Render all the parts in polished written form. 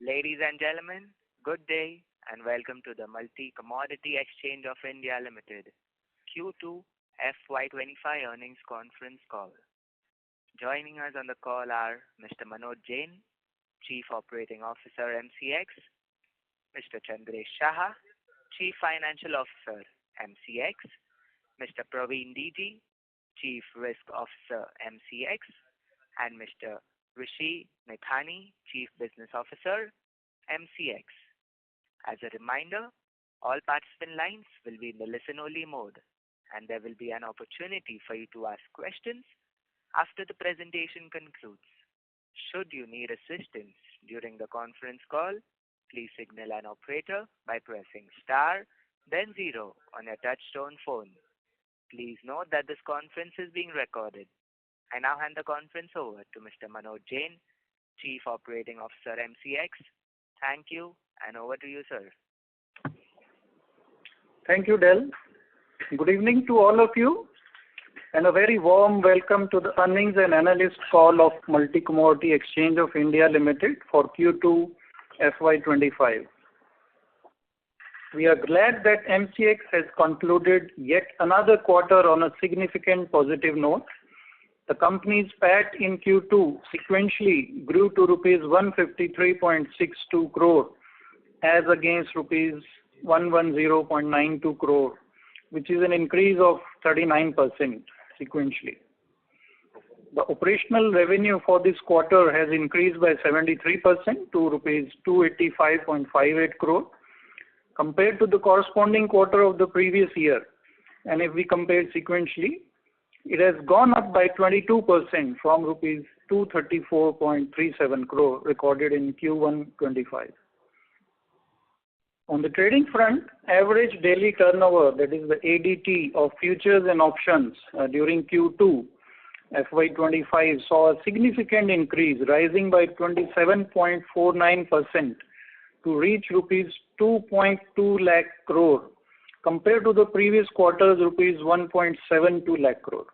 Ladies and gentlemen, good day and welcome to the Multi-Commodity Exchange of India Limited Q2FY25 earnings conference call. Joining us on the call are Mr. Manoj Jain, Chief Operating Officer MCX, Mr. Chandresh Shah, Chief Financial Officer MCX, Mr. Praveen DG, Chief Risk Officer MCX, and Mr. Rishi Nathani, Chief Business Officer MCX. As a reminder, all participant lines will be in the listen-only mode, and there will be an opportunity for you to ask questions after the presentation concludes. Should you need assistance during the conference call, please signal an operator by pressing star, then 0 on your touch-tone phone. Please note that this conference is being recorded. I now hand the conference over to Mr. Manoj Jain, Chief Operating Officer MCX. Thank you, and over to you, sir. Thank you, Del. Good evening to all of you, and a very warm welcome to the earnings and analyst call of Multi-Commodity Exchange of India Limited for Q2 FY25. We are glad that MCX has concluded yet another quarter on a significant positive note. The company's PAT in Q2 sequentially grew to rupees 153.62 crore as against rupees 110.92 crore, which is an increase of 39% sequentially. The operational revenue for this quarter has increased by 73% to rupees 285.58 crore compared to the corresponding quarter of the previous year. And if we compare sequentially, it has gone up by 22% from rupees 234.37 crore recorded in Q1 25. On the trading front, average daily turnover, that is the ADT of futures and options during Q2 FY25 saw a significant increase, rising by 27.49% to reach rupees 2.2 lakh crore compared to the previous quarter's rupees 1.72 lakh crore.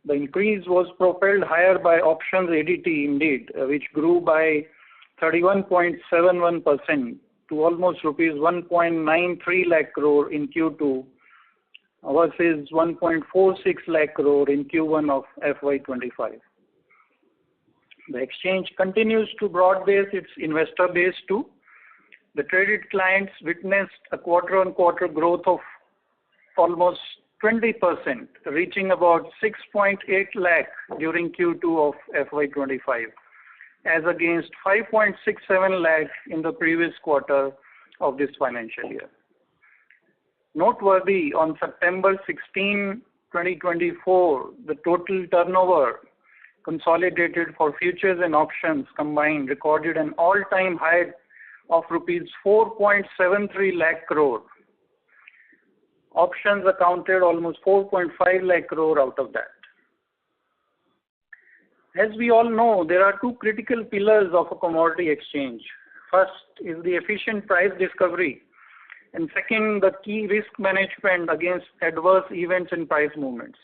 The increase was propelled higher by options ADT indeed, which grew by 31.71% to almost rupees 1.93 lakh crore in Q2 versus 1.46 lakh crore in Q1 of FY25. The exchange continues to broad base its investor base too. The traded clients witnessed a quarter-on-quarter growth of almost 20%, reaching about 6.8 lakh during Q2 of FY25, as against 5.67 lakh in the previous quarter of this financial year. Noteworthy, on September 16, 2024, the total turnover consolidated for futures and options combined recorded an all-time high of rupees 4.73 lakh crore. Options accounted almost 4.5 lakh crore out of that. As we all know, there are two critical pillars of a commodity exchange. First is the efficient price discovery, and second, the key risk management against adverse events and price movements.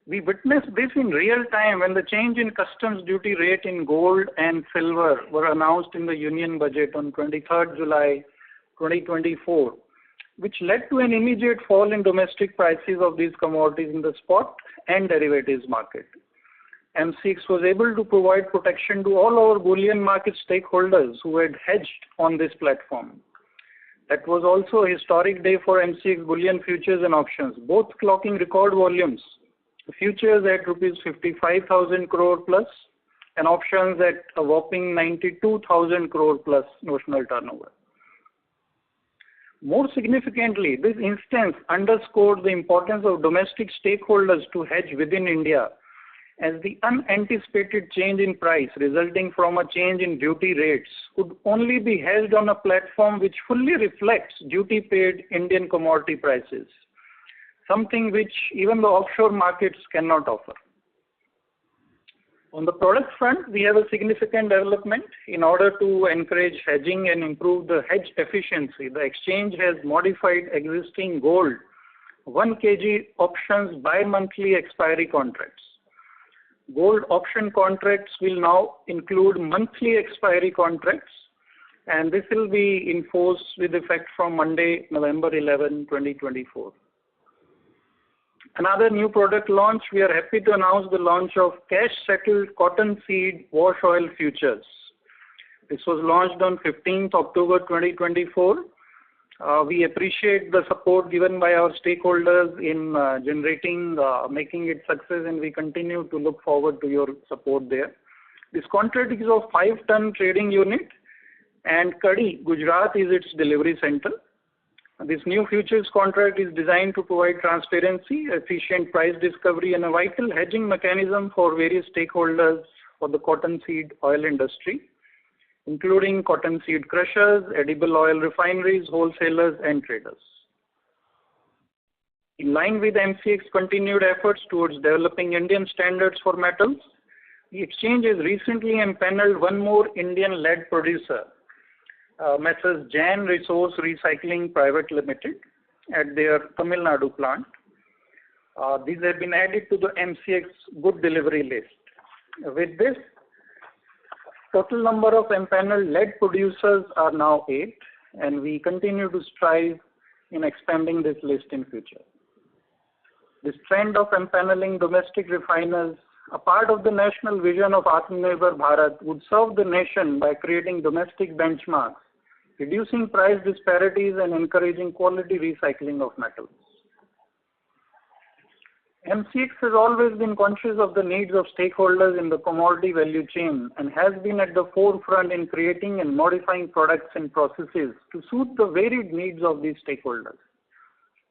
We witnessed this in real time when the change in customs duty rate in gold and silver were announced in the Union Budget on 23rd July 2024, which led to an immediate fall in domestic prices of these commodities in the spot and derivatives market. MCX was able to provide protection to all our bullion market stakeholders who had hedged on this platform. That was also a historic day for MCX bullion futures and options, both clocking record volumes. Futures at rupees 55,000 crore plus and options at a whopping 92,000 crore plus notional turnover. More significantly, this instance underscored the importance of domestic stakeholders to hedge within India, as the unanticipated change in price resulting from a change in duty rates could only be hedged on a platform which fully reflects duty-paid Indian commodity prices, something which even the offshore markets cannot offer. On the product front, we have a significant development. In order to encourage hedging and improve the hedge efficiency, the exchange has modified existing gold 1 kg options bi-monthly expiry contracts. Gold option contracts will now include monthly expiry contracts and this will be in force with effect from Monday, November 11, 2024. Another new product launch, we are happy to announce the launch of cash-settled cottonseed wash oil futures. This was launched on 15th October 2024. We appreciate the support given by our stakeholders in making it success, and we continue to look forward to your support there. This contract is of 5-ton trading unit, and Kadi, Gujarat is its delivery center. This new futures contract is designed to provide transparency, efficient price discovery, and a vital hedging mechanism for various stakeholders for the cottonseed oil industry, including cottonseed crushers, edible oil refineries, wholesalers, and traders. In line with MCX's continued efforts towards developing Indian standards for metals, the exchange has recently empaneled one more Indian lead producer, Messrs. Jan Resource Recycling Private Limited, at their Tamil Nadu plant. These have been added to the MCX good delivery list. With this, total number of empaneled lead producers are now 8, and we continue to strive in expanding this list in future. This trend of empaneling domestic refiners, a part of the national vision of Atmanirbhar Bharat, would serve the nation by creating domestic benchmarks, reducing price disparities, and encouraging quality recycling of metals. MCX has always been conscious of the needs of stakeholders in the commodity value chain and has been at the forefront in creating and modifying products and processes to suit the varied needs of these stakeholders.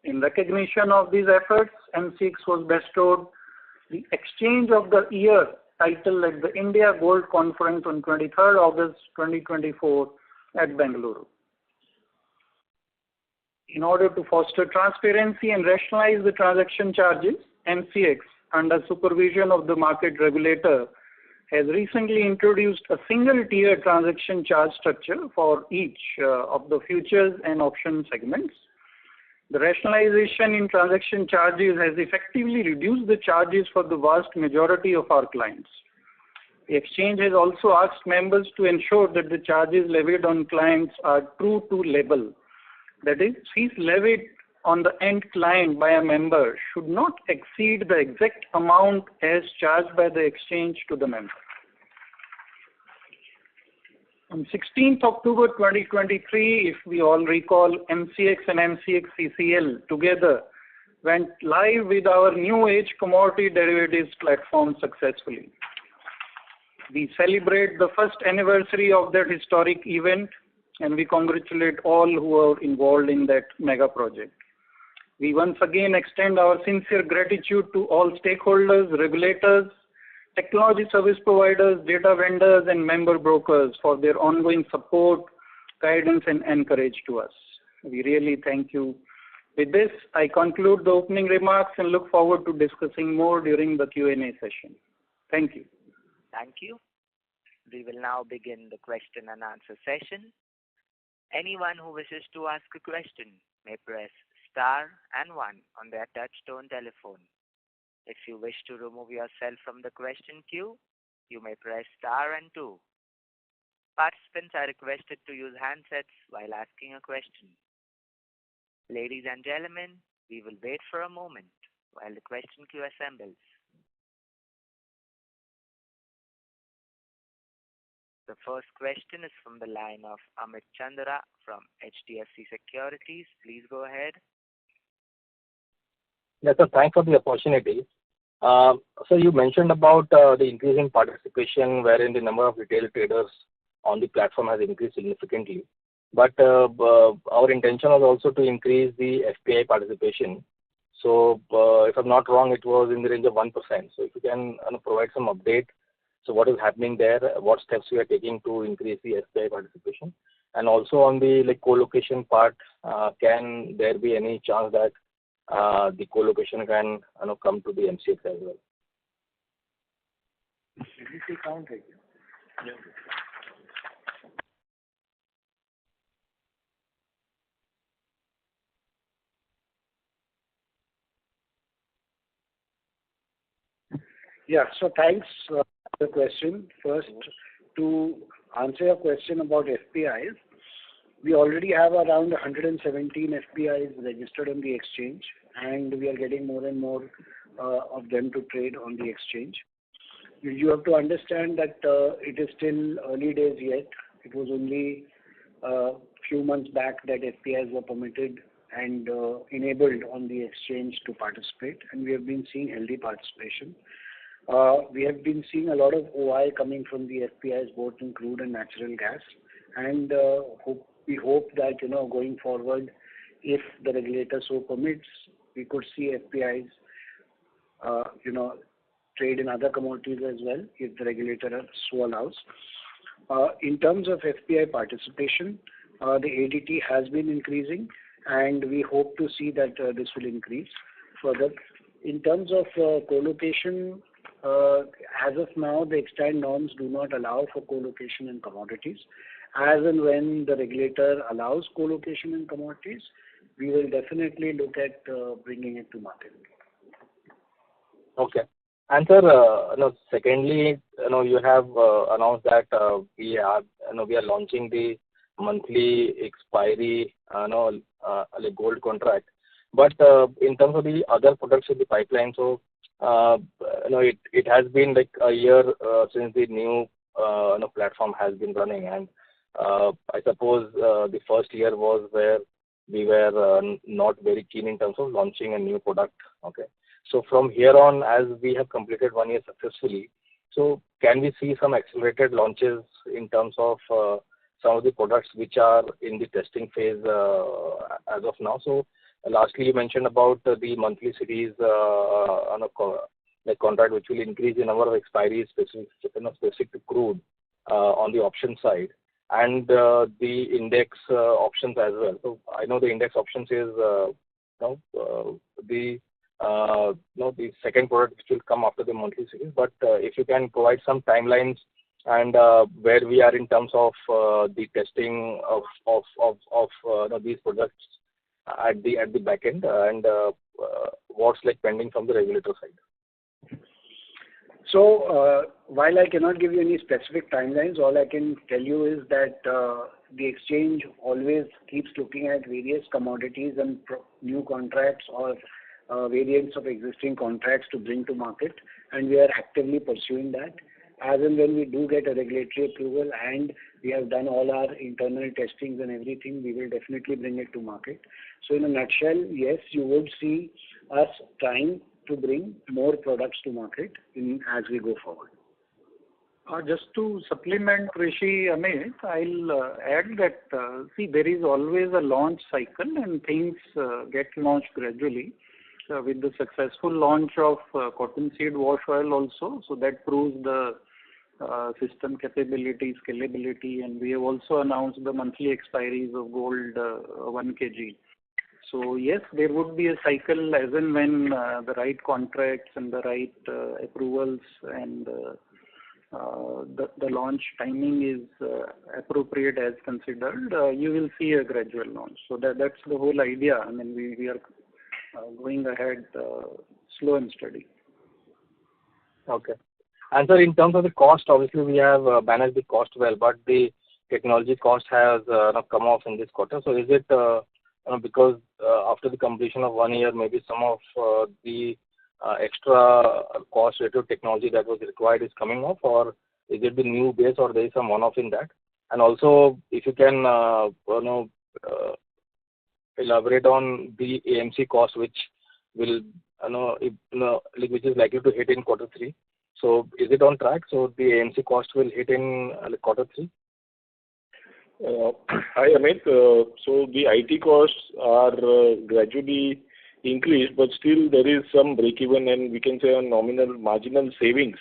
In recognition of these efforts, MCX was bestowed the Exchange of the Year title at the India Gold Conference on 23rd August 2024 at Bengaluru. In order to foster transparency and rationalize the transaction charges, MCX, under supervision of the market regulator, has recently introduced a single-tier transaction charge structure for each of the futures and option segments. The rationalization in transaction charges has effectively reduced the charges for the vast majority of our clients. The exchange has also asked members to ensure that the charges levied on clients are true to label. That is, fees levied on the end client by a member should not exceed the exact amount as charged by the exchange to the member. On 16th October 2023, if we all recall, MCX and MCX CCL together went live with our new age commodity derivatives platform successfully. We celebrate the first anniversary of that historic event, and we congratulate all who are involved in that mega project. We once again extend our sincere gratitude to all stakeholders, regulators, technology service providers, data vendors, and member brokers for their ongoing support, guidance, and encourage to us. We really thank you. With this, I conclude the opening remarks and look forward to discussing more during the Q&A session. Thank you. Thank you. We will now begin the question and answer session. Anyone who wishes to ask a question may press star and 1 on their touch-tone telephone. If you wish to remove yourself from the question queue, you may press star and 2. Participants are requested to use handsets while asking a question. Ladies and gentlemen, we will wait for a moment while the question queue assembles. The first question is from the line of Amit Chandra from HDFC Securities. Please go ahead. Yes, sir. Thanks for the opportunity. So you mentioned about the increasing participation wherein the number of retail traders on the platform has increased significantly. But our intention was also to increase the FPI participation. So if I'm not wrong, it was in the range of 1%. So if you can provide some update. So what is happening there? What steps we are taking to increase the FPI participation? And also on the co-location part, can there be any chance that the co-location can come to the MCX as well? Yeah, so thanks for the question. First, to answer your question about FPIs, We already have around 117 FPIs registered on the exchange, and we are getting more and more of them to trade on the exchange. You have to understand that it is still early days yet. It was only a few months back that FPIs were permitted and enabled on the exchange to participate, and we have been seeing healthy participation. We have been seeing a lot of OI coming from the FPIs, both in crude and natural gas, and we hope that, going forward, if the regulator so permits, we could see FPIs, trade in other commodities as well, if the regulator so allows. In terms of FPI participation, the ADT has been increasing, and we hope to see that this will increase further. In terms of co-location, as of now, the exchange norms do not allow for co-location in commodities. As and when the regulator allows co-location in commodities, we will definitely look at bringing it to market. Okay. And sir, secondly, you have announced that we are launching the monthly expiry, like gold contract. But in terms of the other products in the pipeline, so it has been like a year since the new platform has been running, and I suppose the first year was where we were not very keen in terms of launching a new product. Okay. So from here on, as we have completed 1 year successfully, so can we see some accelerated launches in terms of some of the products which are in the testing phase as of now? So lastly, you mentioned about the monthly series like contract, which will increase the number of expiries specific to crude on the option side, and the index options as well. So I know the index options is the second product which will come after the monthly series. But if you can provide some timelines and where we are in terms of the testing of these products at the back end, and what's like pending from the regulator side. So while I cannot give you any specific timelines, all I can tell you is that the exchange always keeps looking at various commodities and new contracts or variants of existing contracts to bring to market, and we are actively pursuing that. As and when we do get a regulatory approval and we have done all our internal testings and everything, we will definitely bring it to market. So in a nutshell, yes, you would see us trying to bring more products to market as we go forward. Just to supplement Rishi, Amit, I'll add that, there is always a launch cycle and things get launched gradually. With the successful launch of cottonseed wash oil also, so that proves the system capability, scalability, and we have also announced the monthly expiries of gold 1 kg. So yes, there would be a cycle as and when the right contracts and the right approvals and the launch timing is appropriate as considered, you will see a gradual launch. So that's the whole idea. I mean, we are going ahead slow and steady. Okay. And sir, in terms of the cost, obviously we have managed the cost well, but the technology cost has come off in this quarter. So is it because after the completion of 1 year, maybe some of the extra cost related to technology that was required is coming off, or is it the new base, or there is some one-off in that? And also, if you can elaborate on the AMC cost, which will which is likely to hit in Q3. So is it on track? So the AMC cost will hit in Q3. Hi Amit. So the IT costs are gradually increased, but still there is some break-even and we can say a nominal marginal savings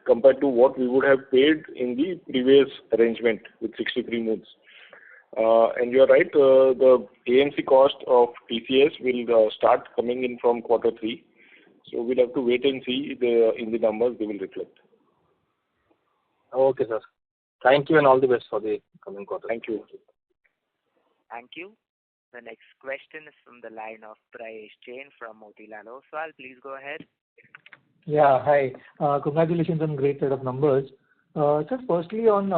compared to what we would have paid in the previous arrangement with 63 moons. And you are right, the AMC cost of TCS will start coming in from Q3. So we'll have to wait and see in the numbers they will reflect. Okay, sir. Thank you and all the best for the coming quarter. Thank you. Thank you. The next question is from the line of Prayesh Jain from Motilal Oswal. Please go ahead. Yeah, hi. Congratulations on great set of numbers. Sir, firstly on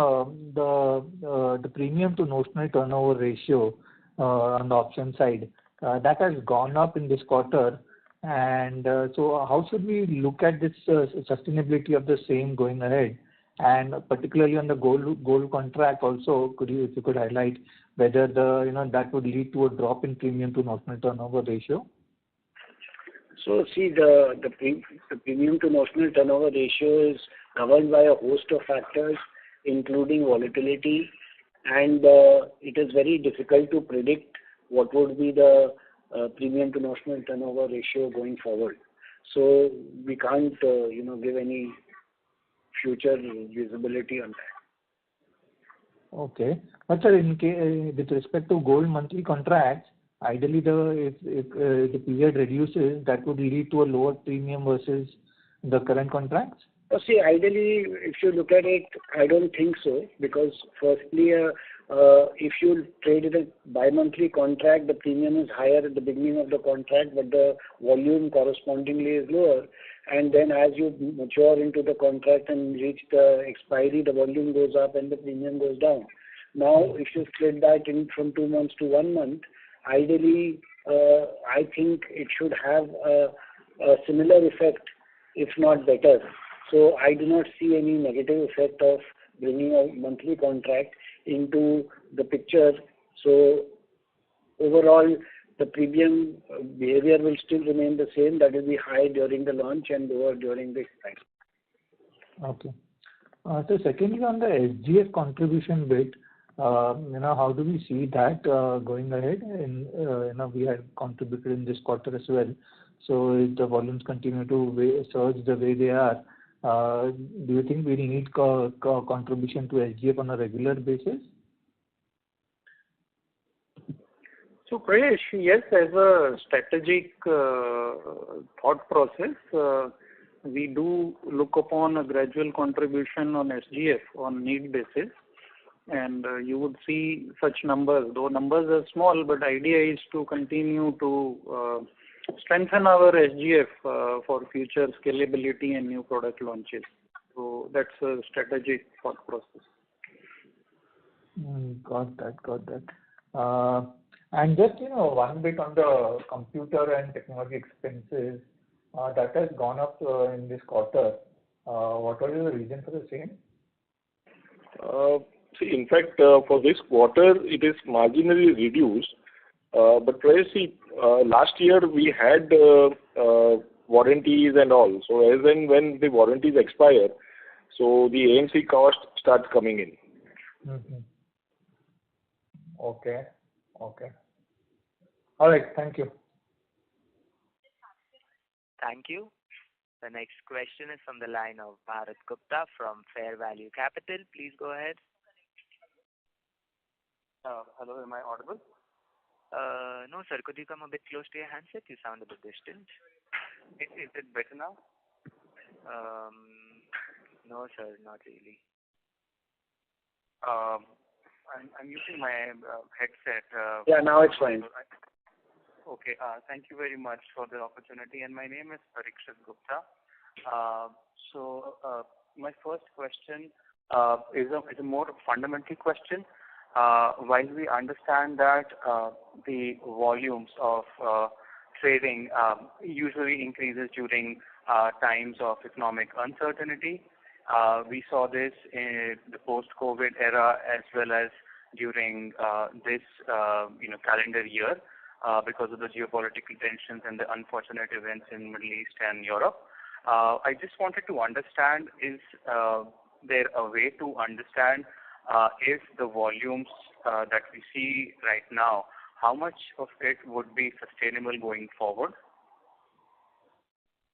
the premium to notional turnover ratio on the option side, that has gone up in this quarter. And so how should we look at this sustainability of the same going ahead? And particularly on the gold contract also, if you could highlight whether that would lead to a drop in premium to notional turnover ratio? So see, the premium to notional turnover ratio is governed by a host of factors, including volatility, and it is very difficult to predict what would be the premium to notional turnover ratio going forward. So we can't, give any future visibility on that. Okay. But sir, with respect to gold monthly contracts, ideally if the period reduces, that would lead to a lower premium versus the current contracts? See, ideally, if you look at it, I don't think so, because firstly, if you trade in a bi-monthly contract, the premium is higher at the beginning of the contract, but the volume correspondingly is lower. And then as you mature into the contract and reach the expiry, the volume goes up and the premium goes down. Now, if you split that in from 2 months to 1 month, ideally, I think it should have a similar effect, if not better. So I do not see any negative effect of bringing a monthly contract into the picture. So overall, the premium behavior will still remain the same. That will be high during the launch and lower during the time. Okay. So secondly, on the SGF contribution bit, how do we see that going ahead? And we had contributed in this quarter as well. So if the volumes continue to surge the way they are, do you think we need contribution to SGF on a regular basis? So Prayesh, yes, as a strategic thought process, we do look upon a gradual contribution on SGF on need basis. And you would see such numbers, though numbers are small, but idea is to continue to strengthen our SGF for future scalability and new product launches. So that's a strategic thought process. Got that. And just, one bit on the computer and technology expenses, that has gone up in this quarter. What was the reason for the same? See, in fact, for this quarter, it is marginally reduced. But see, last year we had warranties and all. So as and when the warranties expire, so the AMC cost starts coming in. Mm-hmm. Okay. All right. Thank you. Thank you. The next question is from the line of Bharat Gupta from Fair Value Capital. Please go ahead. Hello, am I audible? No, sir. Could you come a bit close to your handset? You sound a bit distant. Is it better now? No, sir, not really. I'm using my headset. Yeah, now it's fine. Okay. Thank you very much for the opportunity. And my name is Parikshit Gupta. So my first question is a more fundamental question. While we understand that the volumes of trading usually increases during times of economic uncertainty, we saw this in the post-COVID era as well as during this calendar year because of the geopolitical tensions and the unfortunate events in Middle East and Europe. I just wanted to understand, is there a way to understand if the volumes that we see right now, how much of it would be sustainable going forward?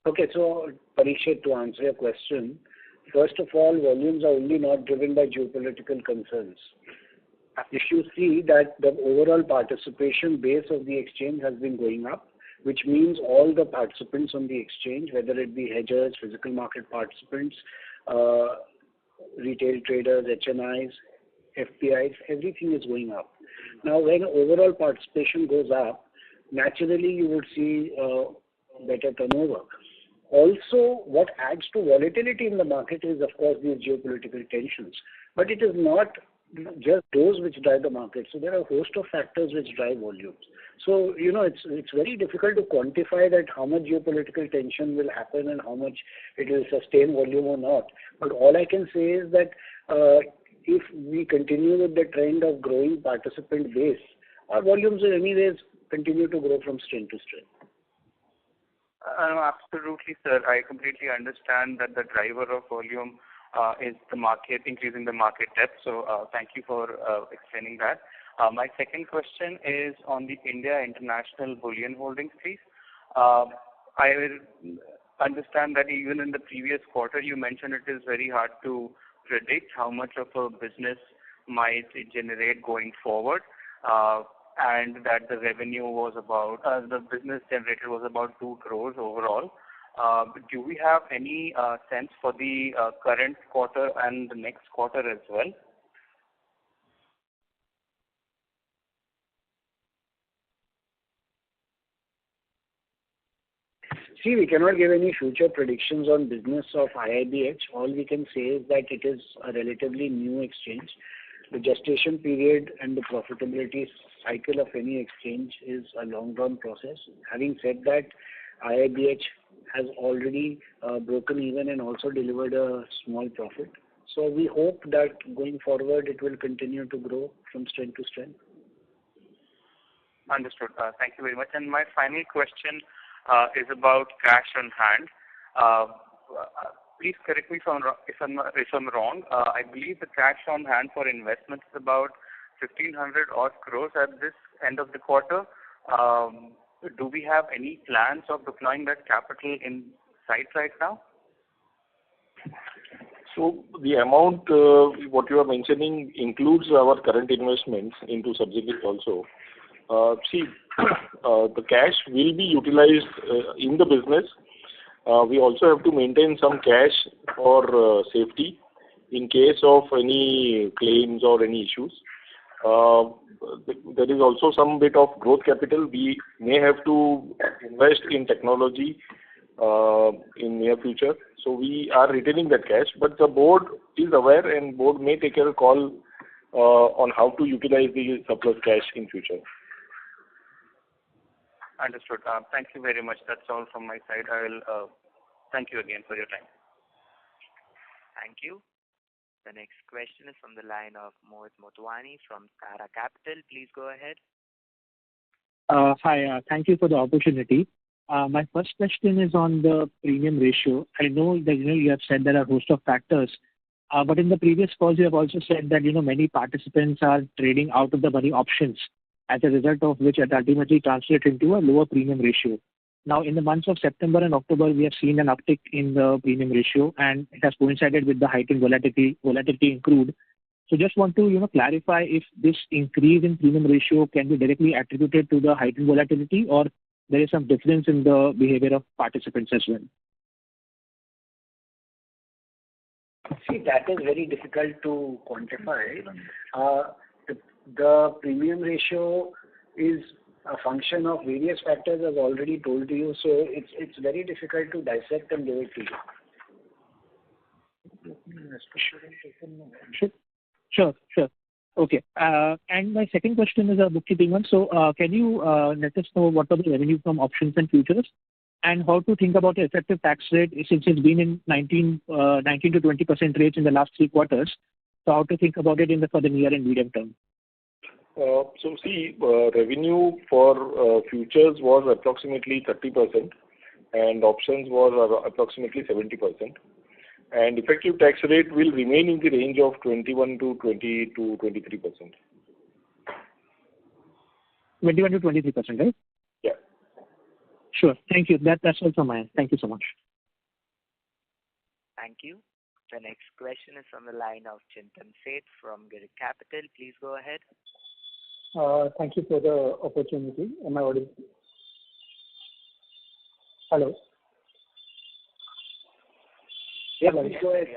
Okay, so Parikshit, to answer your question, first of all, volumes are only not driven by geopolitical concerns. If you see that the overall participation base of the exchange has been going up, which means all the participants on the exchange, whether it be hedgers, physical market participants, retail traders, HNIs, FPIs, everything is going up. Now, when overall participation goes up, naturally you would see better turnover. Also, what adds to volatility in the market is, of course, these geopolitical tensions. But it is not just those which drive the market. So there are a host of factors which drive volumes. So, it's very difficult to quantify that how much geopolitical tension will happen and how much it will sustain volume or not. But all I can say is that if we continue with the trend of growing participant base, our volumes will anyways continue to grow from strength to strength. Absolutely, sir. I completely understand that the driver of volume is the market, increasing the market depth. So thank you for explaining that. My second question is on the India International Bullion Holdings, please. I will understand that even in the previous quarter, you mentioned it is very hard to predict how much of a business might it generate going forward. And that the revenue was about, the business generated was about 2 crores overall. Do we have any sense for the current quarter and the next quarter as well? See, we cannot give any future predictions on business of IIBH. All we can say is that it is a relatively new exchange. The gestation period and the profitability cycle of any exchange is a long-run process. Having said that, IIBH has already broken even and also delivered a small profit. So we hope that going forward it will continue to grow from strength to strength. Understood. Thank you very much. And my final question is about cash on hand. Please correct me if I'm wrong. I believe the cash on hand for investments is about 1,500 odd crores at this end of the quarter. Do we have any plans of deploying that capital in sight right now? So the amount what you are mentioning includes our current investments into subsidiaries also. The cash will be utilized in the business. We also have to maintain some cash for safety in case of any claims or any issues. There is also some bit of growth capital. We may have to invest in technology in near future. So we are retaining that cash, but the board is aware and board may take a call on how to utilize the surplus cash in future. Understood. Thank you very much. That's all from my side. I will thank you again for your time. Thank you. The next question is from the line of Mohit Motwani from Tara Capital. Please go ahead. Hi. Thank you for the opportunity. My first question is on the premium ratio. I know that you have said there are a host of factors, but in the previous calls you have also said that many participants are trading out of the money options, as a result of which it ultimately translates into a lower premium ratio. Now, in the months of September and October, we have seen an uptick in the premium ratio, and it has coincided with the heightened volatility in crude. So just want to clarify if this increase in premium ratio can be directly attributed to the heightened volatility, or there is some difference in the behavior of participants as well. See, that is very difficult to quantify. The premium ratio is a function of various factors, as already told to you. So it's very difficult to dissect and give it to you. Sure. Okay. And my second question is a bookkeeping one. So can you let us know what are the revenue from options and futures, and how to think about the effective tax rate since it's been in 19 to 20% rates in the last 3 quarters? So how to think about it for the near and medium term? Revenue for futures was approximately 30% and options was approximately 70%. And effective tax rate will remain in the range of 21 to 23%. 21 to 23%, right? Yeah. Sure. Thank you. That's all from my end. Thank you so much. Thank you. The next question is from the line of Chintan Seth from Girik Capital. Please go ahead. Thank you for the opportunity. Am I audible? Hello? Yeah, please go ahead.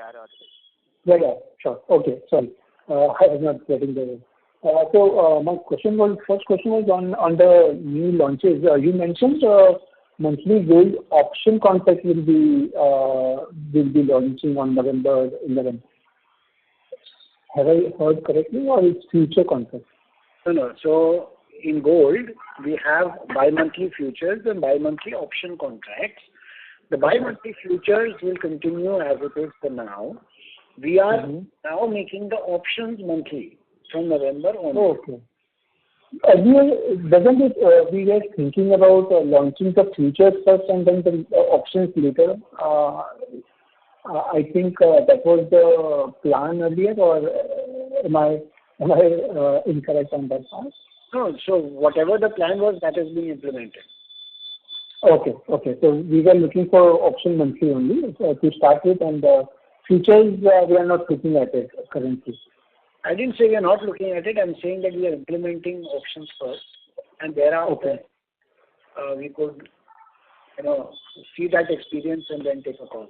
Yeah, sure. Okay, sorry. I was not getting the... So my first question was on the new launches. You mentioned monthly gold option contract will be launching on November 11th. Have I heard correctly, or it's future contract? No. So in gold, we have bi-monthly futures and bi-monthly option contracts. The bi-monthly futures will continue as it is for now. We are now making the options monthly from November onwards. Okay. Doesn't it, we were thinking about launching the futures first and then the options later? I think that was the plan earlier, or am I incorrect on that part? No, so whatever the plan was, that is being implemented. Okay. So we were looking for option monthly only to start with, and futures we are not looking at it currently. I didn't say we are not looking at it. I'm saying that we are implementing options first, and thereafter we could, see that experience and then take a call.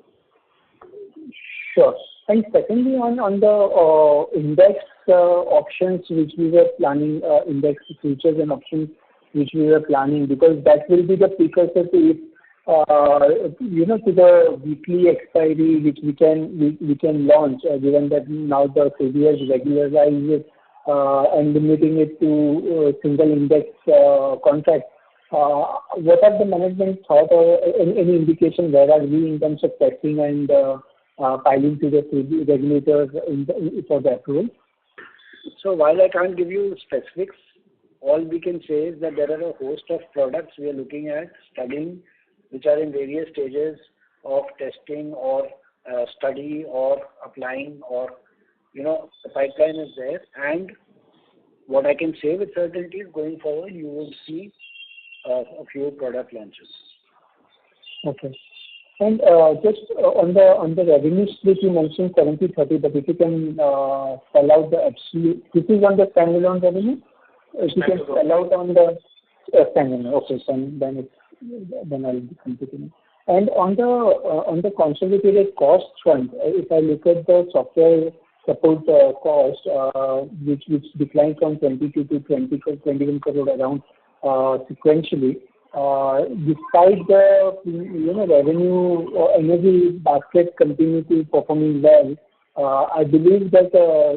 Sure. And secondly, on the index options which we were planning, index futures and options which we were planning, because that will be the precursor to to the weekly expiry which we can launch, given that now the SEBI has regularized it and limiting it to single index contract. What are the management thought, or any indication where are we in terms of testing and filing to the SEBI regulators for the approval? So while I can't give you specifics, all we can say is that there are a host of products we are looking at, studying, which are in various stages of testing or study or applying, or, the pipeline is there. And what I can say with certainty is going forward, you will see a few product launches. Okay. And just on the revenue split, you mentioned 70-30, but if you can spell out the absolute, this is on the standalone revenue? If you can spell out on the standalone, okay, then I'll be completing it. And on the consolidated cost front, if I look at the software support cost, which declined from 22 to 21 crore around sequentially, despite the revenue or energy basket continue to performing well, I believe that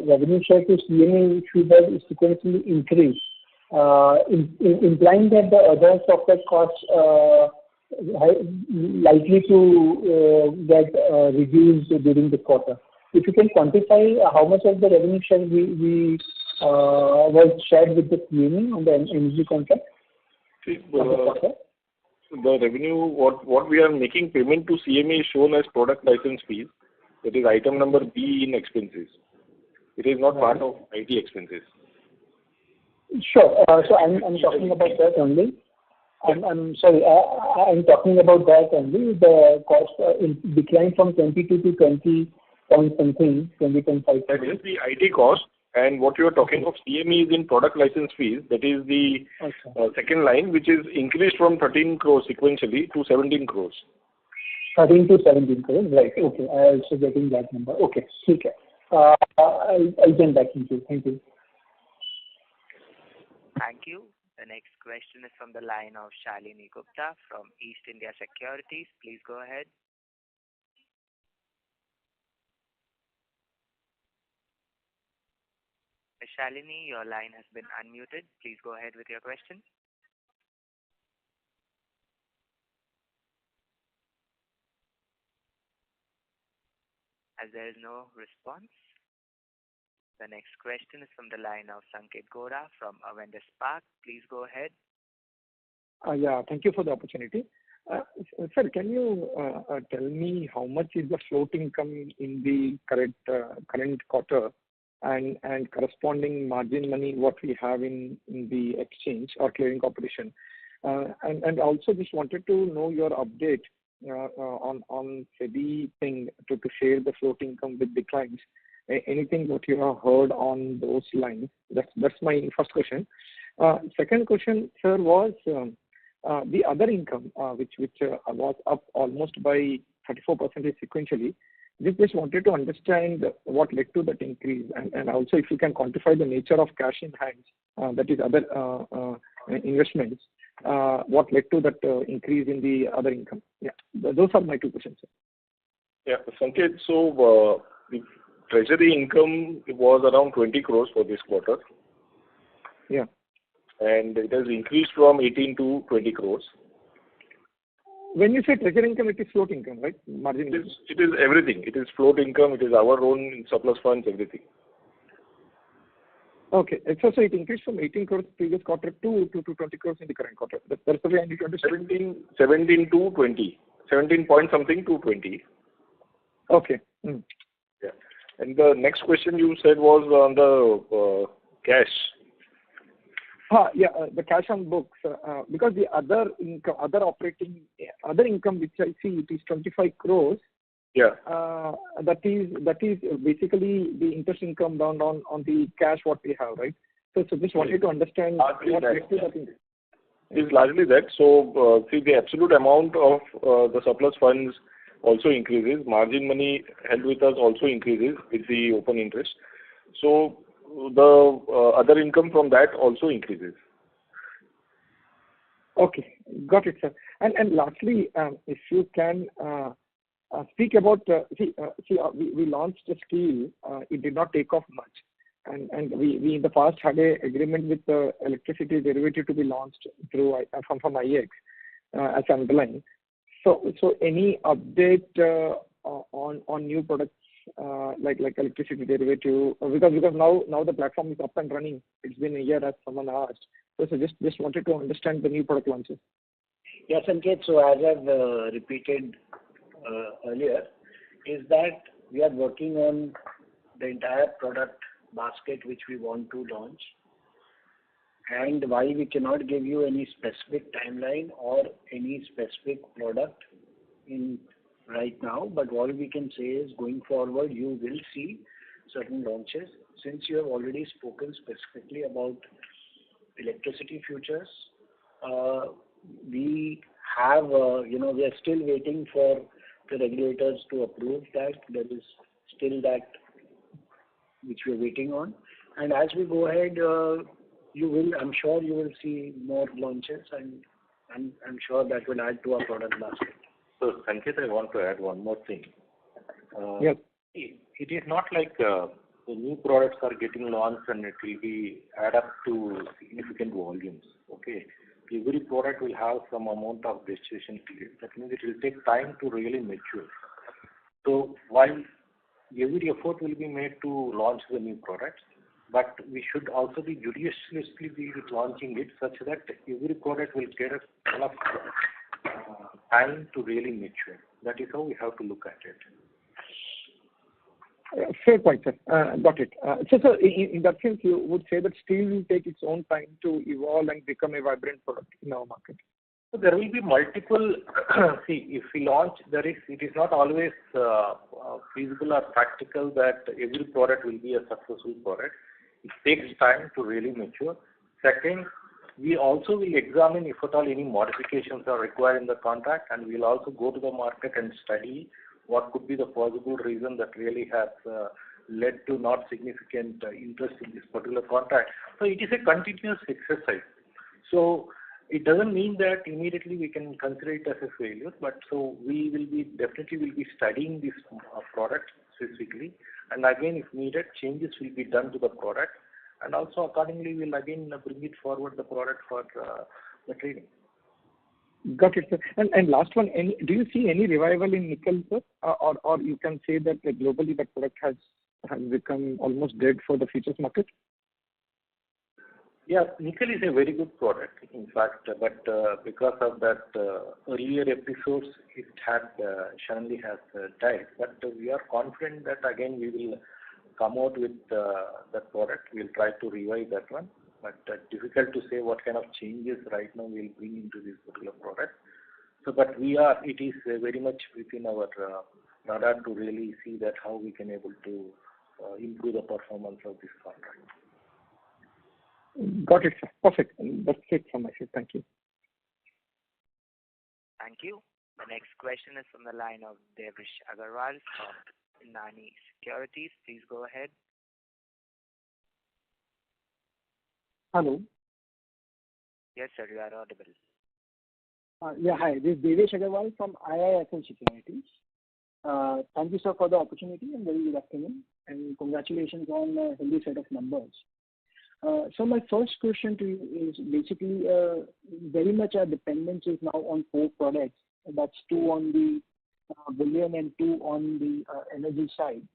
revenue share to CME should have sequentially increased, implying that the other software costs likely to get reduced during the quarter. If you can quantify how much of the revenue share we was shared with the CME on the energy contract? The revenue, what we are making payment to CME is shown as product license fees. That is item number B in expenses. It is not part of IT expenses. Sure. So I'm talking about that only. I'm sorry. I'm talking about that only. The cost declined from 22 to 20 point something, 20.5. That is the IT cost. And what you are talking of CME is in product license fees. That is the second line, which is increased from 13 crores sequentially to 17 crores. 13 to 17 crores, right. Okay. I'm also getting that number. Okay. Okay. I'll get back to you. Thank you. Thank you. The next question is from the line of Shalini Gupta from East India Securities. Please go ahead. Shalini, your line has been unmuted. Please go ahead with your question. As there is no response, the next question is from the line of Sanket Gora from Avendus Spark. Please go ahead. Yeah, thank you for the opportunity. Sir, can you tell me how much is the float income in the current quarter and corresponding margin money what we have in the exchange or clearing corporation? And also just wanted to know your update on SEBI thing to share the float income with the clients. Anything that you have heard on those lines? That's my first question. Second question, sir, was the other income, which was up almost by 34% sequentially. Just wanted to understand what led to that increase, and also if you can quantify the nature of cash in hands, that is other investments, what led to that increase in the other income? Yeah, those are my two questions, sir. Yeah, Sanket, so the treasury income was around 20 crores for this quarter. Yeah. And it has increased from 18 to 20 crores. When you say treasury income, it is float income, right? Margin income. It is everything. It is float income. It is our own surplus funds, everything. Okay. So it increased from 18 crores previous quarter to 20 crores in the current quarter. That's the way I need to understand. 17 to 20. 17 point something to 20. Okay. Yeah. And the next question you said was on the cash. The cash on books, because the other income which I see, it is 25 crores. Yeah. That is basically the interest income down on the cash what we have, right? So just wanted to understand what led to that increase. It's largely that. So see, the absolute amount of the surplus funds also increases. Margin money held with us also increases with the open interest. So the other income from that also increases. Okay, got it, sir. And lastly, if you can speak about we launched a scheme. It did not take off much, and we in the past had a agreement with the electricity derivative to be launched through from IEX as underlying. So any update on new products like electricity derivative, because now the platform is up and running. It's been a year, as someone asked. So just wanted to understand the new product launches. Yes, Sanket. So as I've repeated earlier, is that we are working on the entire product basket which we want to launch. And while we cannot give you any specific timeline or any specific product in right now, but what we can say is going forward, you will see certain launches. Since you have already spoken specifically about electricity futures, we have, we are still waiting for the regulators to approve that. There is still that which we are waiting on. And as we go ahead, I'm sure you will see more launches, and I'm sure that will add to our product basket. So, Sanket, I want to add one more thing. Yes. It is not like the new products are getting launched and it will be add up to significant volumes. Okay. Every product will have some amount of gestation period. That means it will take time to really mature. So while every effort will be made to launch the new products, but we should also be judiciously be launching it such that every product will get enough time to really mature. That is how we have to look at it. Fair point, sir. Got it. So in that sense, you would say that steel will take its own time to evolve and become a vibrant product in our market. So there will be multiple. See, if we launch, it is not always feasible or practical that every product will be a successful product. It takes time to really mature. Second, we also will examine if at all any modifications are required in the contract, and we'll also go to the market and study what could be the possible reason that really has led to not significant interest in this particular contract. So it is a continuous exercise. So it doesn't mean that immediately we can consider it as a failure, but so we will be studying this product specifically, and again, if needed, changes will be done to the product, and also accordingly we'll again bring it forward the product for the trading. Got it, sir. And last one, do you see any revival in nickel, sir? Or you can say that globally that product has become almost dead for the futures market? Yeah, nickel is a very good product, in fact, but because of that earlier episodes, it had suddenly has died. But we are confident that again we will come out with that product. We'll try to revive that one. But difficult to say what kind of changes right now we'll bring into this particular product. So, but it is very much within our radar to really see that how we can able to improve the performance of this contract. Got it, sir. Perfect. That's it from my side. Thank you. Thank you. The next question is from the line of Devish Agarwal from Nani Securities. Please go ahead. Hello. Yes, sir, you are audible. Yeah, hi. This is Devesh Agarwal from IIFL Securities. Thank you, sir, for the opportunity and very good afternoon, and congratulations on a healthy set of numbers. So my first question to you is basically very much our dependence is now on four products. That's two on the bullion and two on the energy side.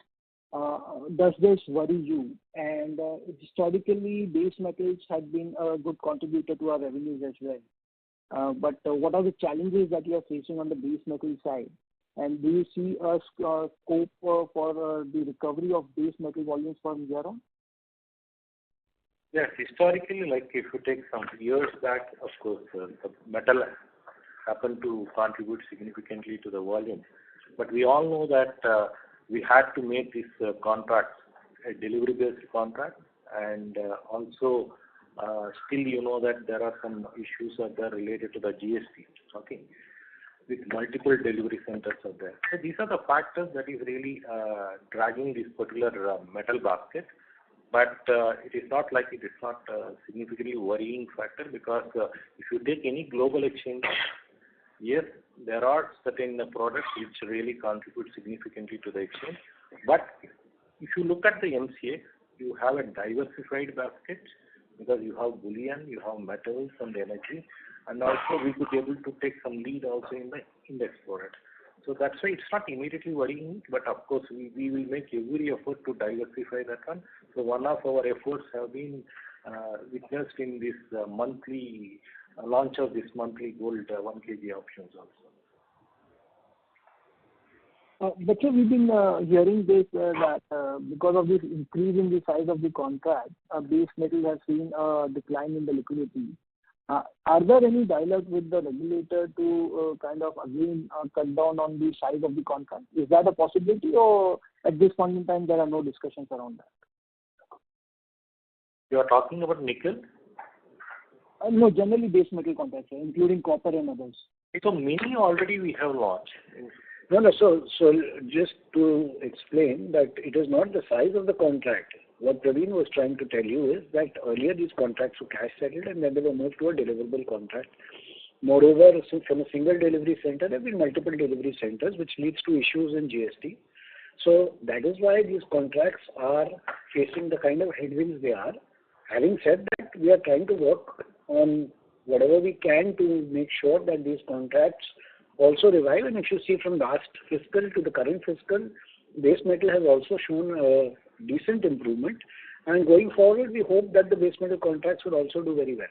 Does this worry you? And historically, base metals have been a good contributor to our revenues as well. But what are the challenges that you are facing on the base metal side? And do you see a scope for the recovery of base metal volumes from here on? Yes, historically, like if you take some years back, of course, the metal happened to contribute significantly to the volume. But we all know that we had to make this contract a delivery-based contract, and also still you know that there are some issues that are related to the GST, okay, with multiple delivery centers out there. So these are the factors that is really dragging this particular metal basket. But it is not like it is not a significantly worrying factor, because if you take any global exchange, yes, there are certain products which really contribute significantly to the exchange. But if you look at the MCX, you have a diversified basket, because you have bullion, you have metals and energy, and also we could be able to take some lead also in the index product. So that's why it's not immediately worrying, but of course we will make every effort to diversify that one. So one of our efforts have been witnessed in this monthly launch of this monthly gold 1 kg options also. But sir, we've been hearing this that because of this increase in the size of the contract, base metal has seen a decline in the liquidity. Are there any dialogue with the regulator to kind of again cut down on the size of the contract? Is that a possibility, or at this point in time there are no discussions around that? You are talking about nickel? No, generally base metal contracts, including copper and others. So many already we have launched. No. So just to explain that it is not the size of the contract. What Praveen was trying to tell you is that earlier these contracts were cash settled and then they were moved to a deliverable contract. Moreover, from a single delivery center, there have been multiple delivery centers, which leads to issues in GST. So that is why these contracts are facing the kind of headwinds they are. Having said that, we are trying to work on whatever we can to make sure that these contracts also revive. And if you see from last fiscal to the current fiscal, base metal has also shown a decent improvement. And going forward, we hope that the base metal contracts will also do very well.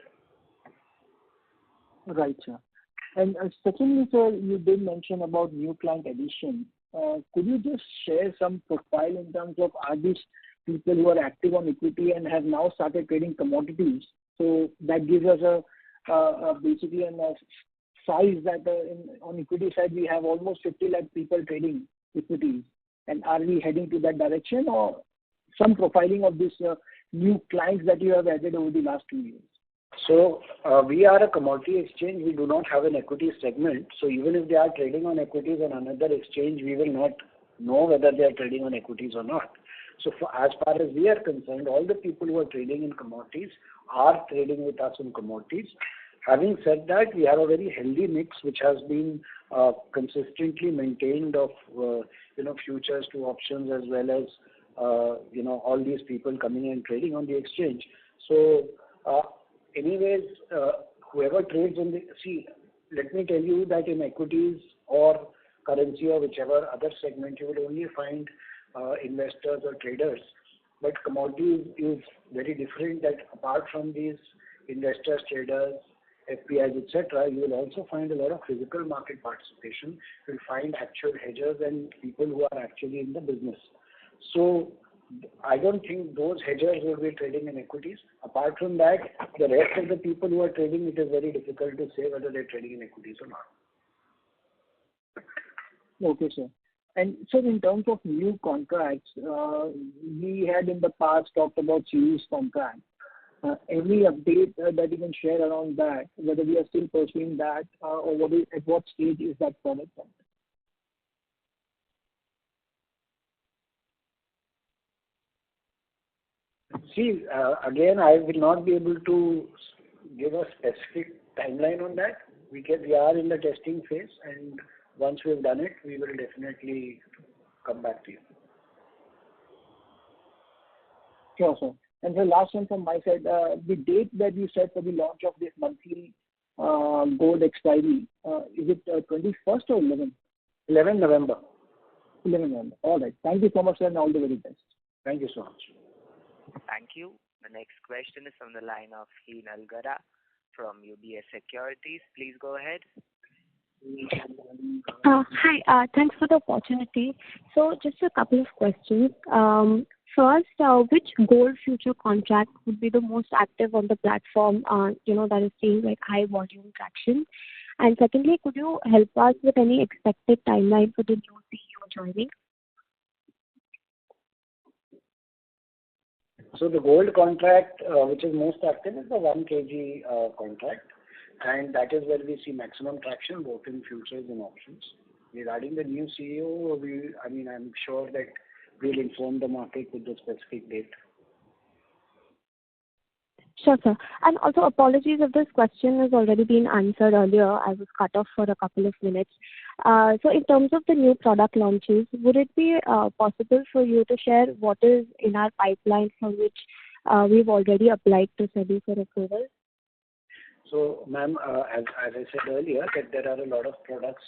Right, sir. And secondly, sir, you did mention about new client addition. Could you just share some profile in terms of are these people who are active on equity and have now started trading commodities? So that gives us basically a size that on equity side we have almost 50 lakh people trading equities. And are we heading to that direction, or some profiling of these new clients that you have added over the last 2 years? So we are a commodity exchange. We do not have an equity segment. So even if they are trading on equities on another exchange, we will not know whether they are trading on equities or not. So as far as we are concerned, all the people who are trading in commodities are trading with us in commodities. Having said that, we have a very healthy mix which has been consistently maintained of futures to options, as well as all these people coming and trading on the exchange. So anyways, whoever trades on the let me tell you that in equities or currency or whichever other segment, you will only find investors or traders. But commodities is very different, that apart from these investors, traders, FPIs, etc., you will also find a lot of physical market participation. You will find actual hedgers and people who are actually in the business. So I don't think those hedgers will be trading in equities. Apart from that, the rest of the people who are trading, it is very difficult to say whether they're trading in equities or not. Okay, sir. And so in terms of new contracts, we had in the past talked about series contracts. Any update that you can share around that, whether we are still pursuing that, or at what stage is that product at? See, again, I will not be able to give a specific timeline on that. we are in the testing phase, and once we've done it, we will definitely come back to you. Sure, sir. And the last one from my side, the date that you set for the launch of this monthly gold expiry, is it 21st or 11th? 11 November. 11 November. All right. Thank you so much, sir, and all the very best. Thank you so much. Thank you. The next question is from the line of Heenal Gada from UBS Securities. Please go ahead. Hi. Thanks for the opportunity. So just a couple of questions. First, which gold future contract would be the most active on the platform, that is seeing like high volume traction? And secondly, could you help us with any expected timeline for the new CEO joining? So the gold contract, which is most active, is the 1 kg contract, and that is where we see maximum traction both in futures and options. Regarding the new CEO, I'm sure that we'll inform the market with the specific date. Sure, sir. And also, apologies if this question has already been answered earlier. I was cut off for a couple of minutes. So in terms of the new product launches, would it be possible for you to share what is in our pipeline for which we've already applied to SEBI for approval? So, ma'am, as I said earlier, that there are a lot of products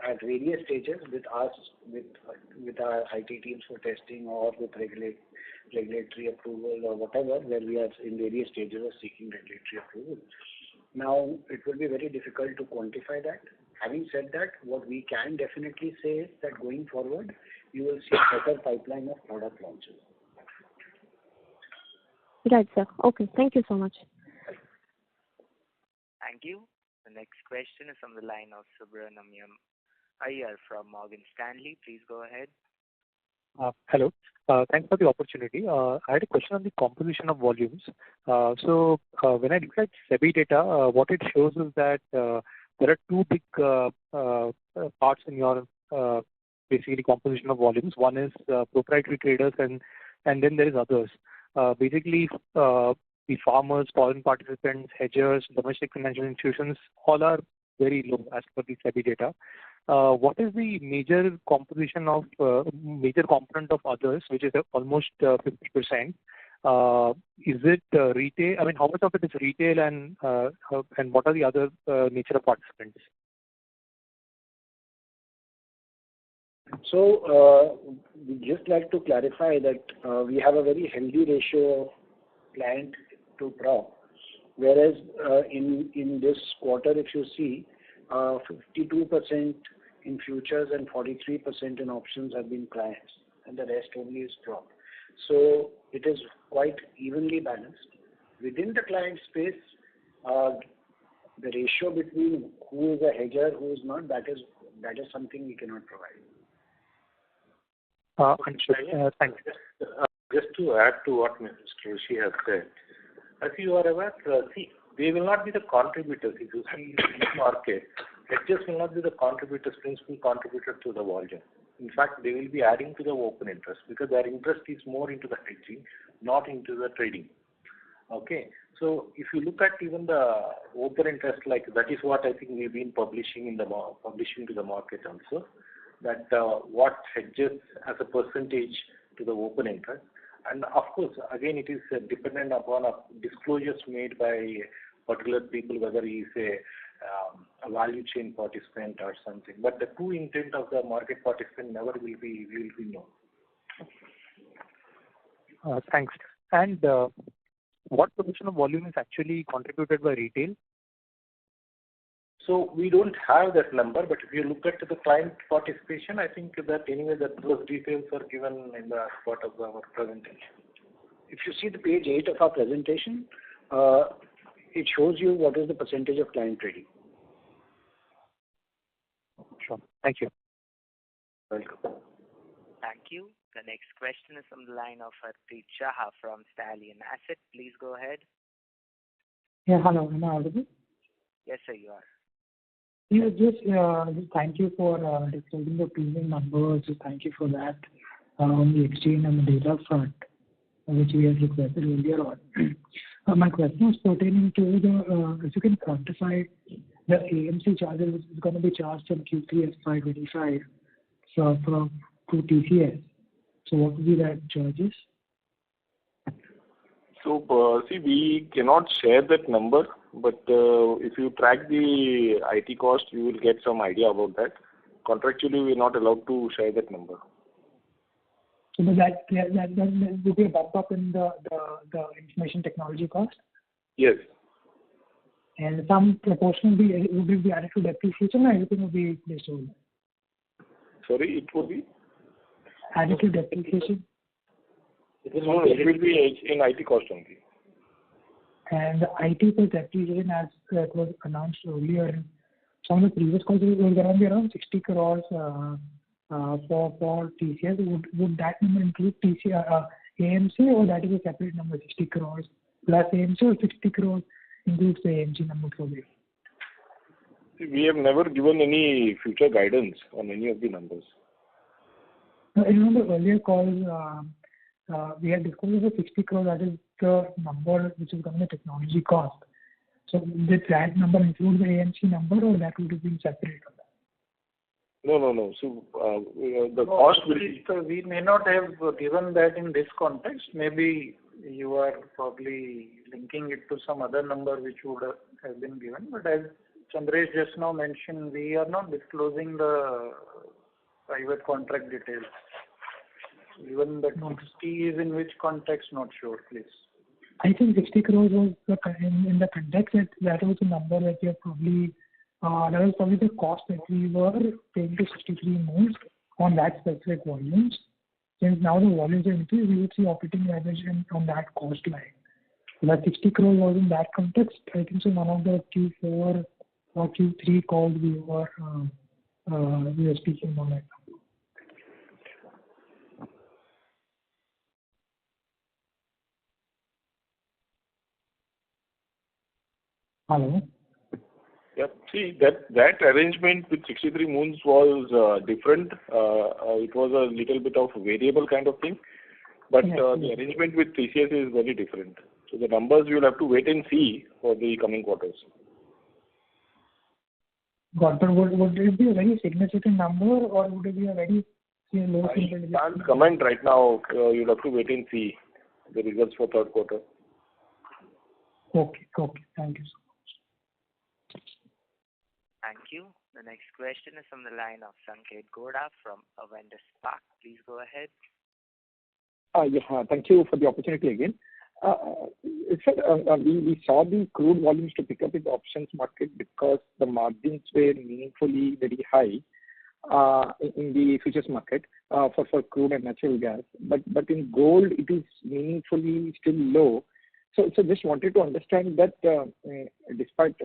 at various stages with us, with our IT teams for testing or with regulatory approval or whatever, where we are in various stages of seeking regulatory approval. Now, it will be very difficult to quantify that. Having said that, what we can definitely say is that going forward, you will see a better pipeline of product launches. Right, sir. Okay. Thank you so much. Thank you. The next question is from the line of Subramaniam Iyer from Morgan Stanley. Please go ahead. Hello. Thanks for the opportunity. I had a question on the composition of volumes. So when I look at SEBI data, what it shows is that there are two big parts in your basically composition of volumes. One is proprietary traders, and then there is others. Basically, the farmers, foreign participants, hedgers, domestic financial institutions, all are very low as per the SEBI data. What is the major component of others, which is almost 50%? Is it retail? I mean, how much of it is retail, and what are the other nature of participants? So, we just like to clarify that we have a very healthy ratio of client to prop, whereas in this quarter, if you see, 52% in futures and 43% in options have been clients, and the rest only is prop. So it is quite evenly balanced. Within the client space, the ratio between who is a hedger, who is not, that is something we cannot provide. Thank you. Just to add to what Mr. Rishi has said, as you are aware, they will not be the contributors. If you see in the market, hedgers will not be the principal contributor to the volume. In fact, they will be adding to the open interest because their interest is more into the hedging, not into the trading. Okay. So if you look at even the open interest, like that is what I think we've been publishing to the market also, that what hedges as a percentage to the open interest. And of course, again, it is dependent upon disclosures made by particular people, whether he is a value chain participant or something. But the true intent of the market participant never will be known. Thanks. And what proportion of volume is actually contributed by retail? So we don't have that number, but if you look at the client participation, I think that anyway those details are given in the part of our presentation. If you see the page 8 of our presentation, it shows you what is the percentage of client trading. Sure. Thank you. Welcome. Thank you. The next question is from the line of Harpreet Shah from Stallion Asset. Please go ahead. Yeah, hello. Am I audible? Yes, sir, you are. Yeah, just thank you for disclosing the premium numbers. Thank you for that on the exchange and the data front, which we had requested earlier on. My question was pertaining to if you can quantify the AMC charges is going to be charged from Q2FY25 from to TCS. So what would be that charges? So, see, we cannot share that number, but if you track the IT cost, you will get some idea about that. Contractually, we are not allowed to share that number. So that will be a bump up in the information technology cost? Yes. And some proportion would it be added to depreciation, or everything will be placed over? Sorry, it will be? Added to depreciation? No, it will be in IT cost only. And the IT plus depreciation, as it was announced earlier, some of the previous calls was around 60 crores for TCS. Would that number include AMC, or that is a separate number, 60 crores plus AMC, or 60 crores includes the AMC number for you? We have never given any future guidance on any of the numbers. In the earlier calls, we had discussed the 60 crores, that is the number which is going to be technology cost. So did that number include the AMC number, or that would have been separate? No. So the cost will be... We may not have given that in this context. Maybe you are probably linking it to some other number which would have been given. But as Chandresh just now mentioned, we are not disclosing the private contract details. Even the 60 is in which context, not sure, please. I think 60 crores was in the context that was the number that you probably, that was probably the cost that we were paying to 63 moves on that specific volumes. Since now the volumes are increased, we would see operating leverage on that cost line. So that 60 crores was in that context. I think so one of the Q4 or Q3 calls we were speaking on that. Hello? Yep. See, that arrangement with 63 moons was different. It was a little bit of variable kind of thing. But the arrangement with TCS is very different. So the numbers you will have to wait and see for the coming quarters. But would it be a very significant number, or would it be a very low single digit? I can't comment right now. You'll have to wait and see the results for third quarter. Okay. Thank you so much. Thank you. The next question is from the line of Sanket Goda from Avendus Spark. Please go ahead. Thank you for the opportunity again. Sir, we saw the crude volumes to pick up in the options market because the margins were meaningfully very high in the futures market for crude and natural gas. But in gold, it is meaningfully still low. So just wanted to understand that despite,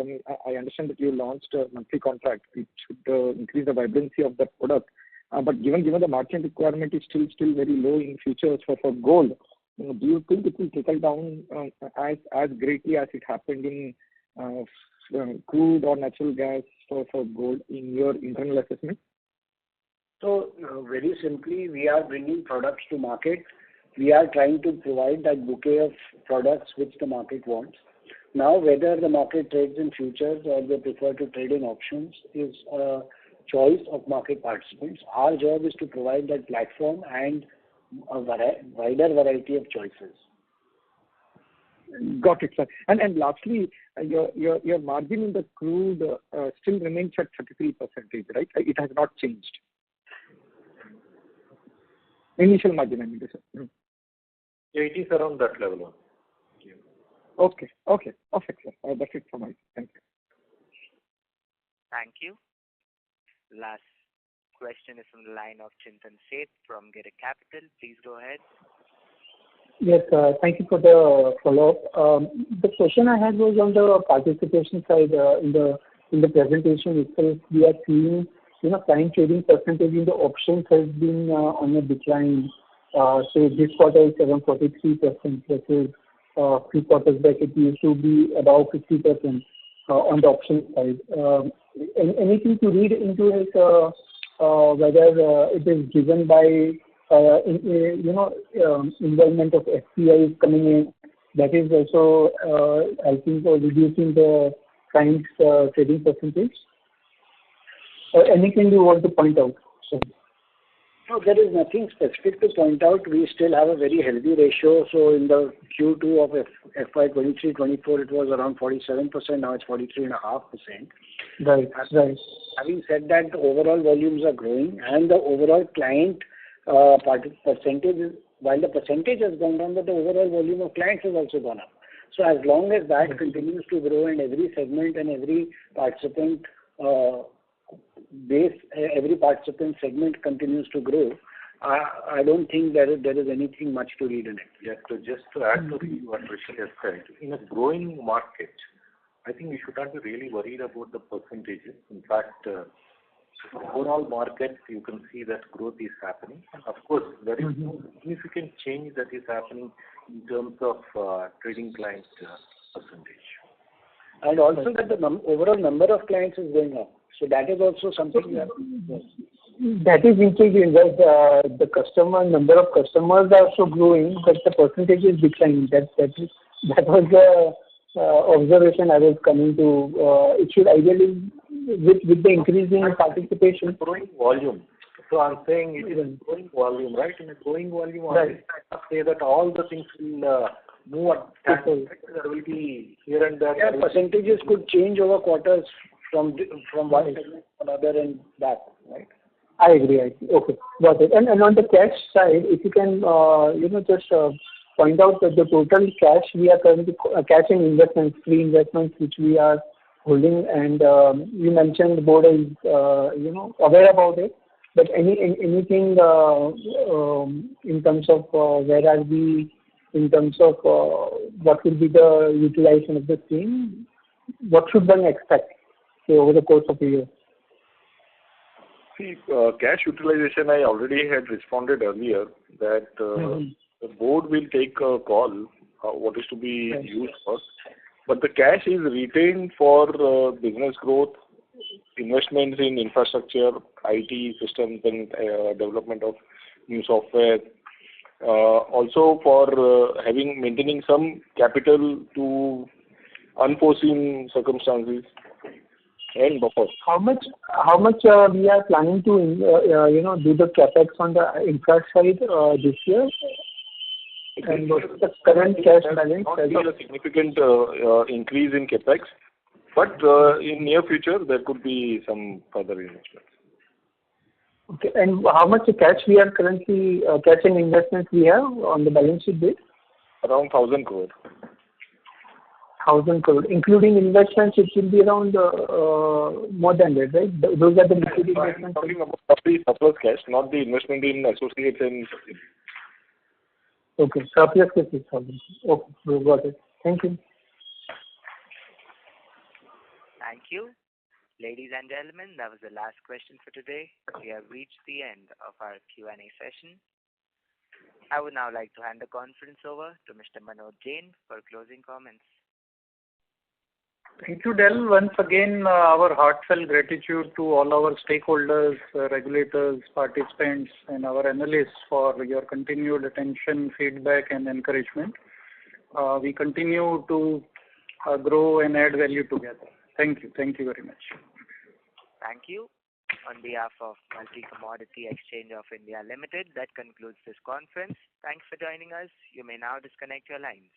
I understand that you launched a monthly contract, which should increase the vibrancy of that product. But given the margin requirement is still very low in futures for gold, do you think it will trickle down as greatly as it happened in crude or natural gas for gold in your internal assessment? So very simply, we are bringing products to market. We are trying to provide that bouquet of products which the market wants. Now, whether the market trades in futures or they prefer to trade in options is a choice of market participants. Our job is to provide that platform and a wider variety of choices. Got it, sir. And lastly, your margin in the crude still remains at 33%, right? It has not changed. Initial margin, I mean to say. Yeah, it is around that level. Okay. Perfect, sir. That's it from my side. Thank you. Thank you. Last question is from the line of Chintan Seth from Girik Capital. Please go ahead. Yes, thank you for the follow-up. The question I had was on the participation side. In the presentation itself, we are seeing, client trading percentage in the options has been on a decline. So this quarter is 743% versus few quarters back it used to be about 50% on the option side. Anything to read into it, whether it is driven by involvement of FPIs coming in, that is also I think reducing the clients' trading percentage? Or anything you want to point out? No, there is nothing specific to point out. We still have a very healthy ratio. So in the Q2 of FY23-24, it was around 47%. Now it's 43.5%. Right. Having said that, the overall volumes are growing, and the overall client percentage, while the percentage has gone down, but the overall volume of clients has also gone up. So as long as that continues to grow, and every segment and every participant every participant segment continues to grow, I don't think there is anything much to read in it. Yeah, so just to add to what Rishit has said, in a growing market, I think we should not be really worried about the percentages. In fact, overall market, you can see that growth is happening. Of course, there is no significant change that is happening in terms of trading clients percentage. And also that the overall number of clients is going up. So that is also something we have to. That is intriguing, that the number of customers are also growing, but the percentage is declining. That was the observation I was coming to. It should ideally, with the increasing participation. Growing volume. So I'm saying it is growing volume, right? In a growing volume, I say that all the things will move at time. There will be here and there. Yeah, percentages could change over quarters from one segment to another and back, right? I agree. Okay, got it. And on the cash side, if you can, just point out that the total cash we are currently, cash and investments, free investments which we are holding, and you mentioned the board is, aware about it. But anything in terms of where are we, in terms of what will be the utilization of the scheme? What should one expect, say, over the course of a year? See, cash utilization, I already had responded earlier that the board will take a call what is to be used for. But the cash is retained for business growth, investments in infrastructure, IT systems, and development of new software. Also for maintaining some capital to unforeseen circumstances and buffer. How much we are planning to do the capex on the infra side this year? And what's the current cash balance? Not be a significant increase in capex, but in near future there could be some further investments. Okay, and how much cash we are currently cash and investments we have on the balance sheet base? Around 1,000 crore. 1,000 crore, including investments, it will be around more than that, right? Those are the liquidity investments. I'm talking about the surplus cash, not the investment in associates and. Okay, surplus cash is 1,000. Okay, got it. Thank you. Thank you. Ladies and gentlemen, that was the last question for today. We have reached the end of our Q&A session. I would now like to hand the conference over to Mr. Manoj Jain for closing comments. Thank you, Del. Once again, our heartfelt gratitude to all our stakeholders, regulators, participants, and our analysts for your continued attention, feedback, and encouragement. We continue to grow and add value together. Thank you. Thank you very much. Thank you. On behalf of Multi Commodity Exchange of India Limited, that concludes this conference. Thanks for joining us. You may now disconnect your lines.